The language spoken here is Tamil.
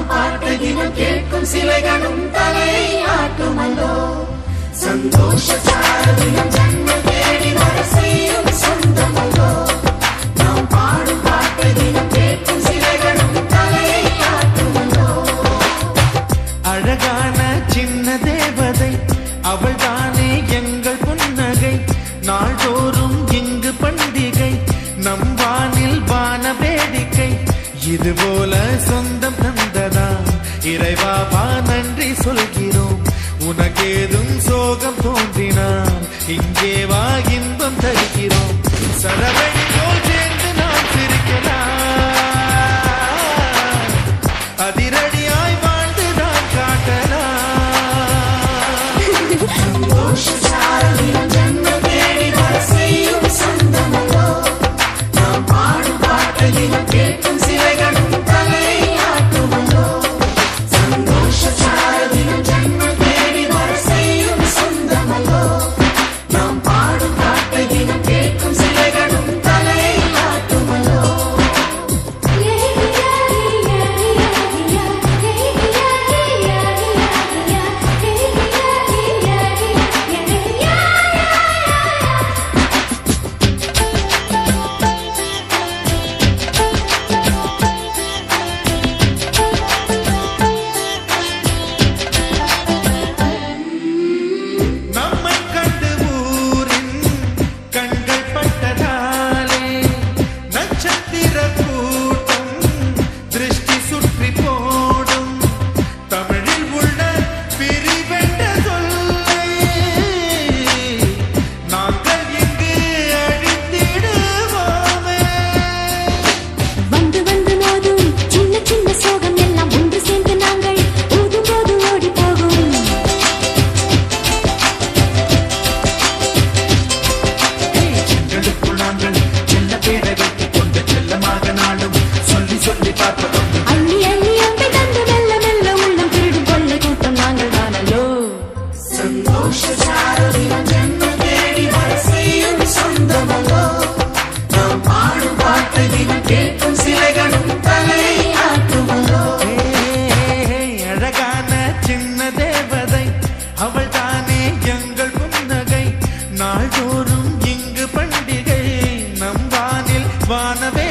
பாட்டை தினம் கேட்கும் சிலைகளும் தலை ஆட்டுமல்லோ சந்தோஷ சாரதினம் ஜன்மம் தேடி வர செய்யும் சொந்தமல்லோ நாம் பாடும் பாட்டை தினம் கேட்கும் சிலைகளும் தலை ஆட்டுமல்லோ அழகான சின்ன தேவதை அவள் தானே எங்கள் புன்னகை நாள்தோறும் இங்கு பண்டிகை நம் வானில் வான வேடிக்கை இதுபோல சொந்தம் தந்ததா இறைவா நன்றி சொல்கிறோம் உனக்கேதும் சோகம் தோன்றினான் இங்கே வா இன்பம் தருகிறோம் சரவணி போல் சேர்ந்து நாம் சிரிக்கலாம் அதிரடியாய் வாழ்ந்துதான் காட்டலாம் சந்தோஷ சாரதினம் ஜன்மம் தேடி வர செய்யும் சொந்தமல்லோ நாம் பாடும் பாட்டை தினம் கேட்கும் சிலைகளும் தலை ஆட்டுமல்லோ சந்தோஷ சாரதினம் ஜன்மம் தேடி வர செய்யும் சொந்தமல்லோ நாம் பாடும் பாட்டை தினம் கேட்கும் சிலைகளும் தலை ஆட்டுமல்லோ நம்மை கண்டு ஊரின் கண்கள் பட்டதாலே நட்சத்திர கூட்டம் திருஷ்டி சுற்றி போடும் தமிழில் உள்ள பிரிவென்ற சொல்லை நாங்கள் இங்கு அழித்திடுவோமே வந்து வந்து மோதும் சின்ன சின்ன சோகம் எல்லாம் ஒன்று சேர்ந்து நாங்கள் ஊதும் போது ஓடி போகும் எங்களுக்குள் நாங்கள் செல்ல பேரை வைத்துக் கொண்டு செல்லமாக நாடும் சொல்லி சொல்லி பார்ப்பதும் அள்ளி அள்ளி அம்பை தந்து மெல்ல மெல்ல உள்ளம் திருடும் கொள்ளை கூட்டம் நாங்கள் தானல்லோ சந்தோஷ சாரதினம் ஜன்மம் தேடி வர செய்யும் சொந்தமல்லோ நாம் பாடும் பாட்டை தினம் கேட்கும் சிலைகளும் தலை ஆட்டுமல்லோ அழகான சின்ன தேவதை அவள் தானே எங்கள் புன்னகை நாள்தோறும் இங்கு பண்டிகை நம் வானில் வானவே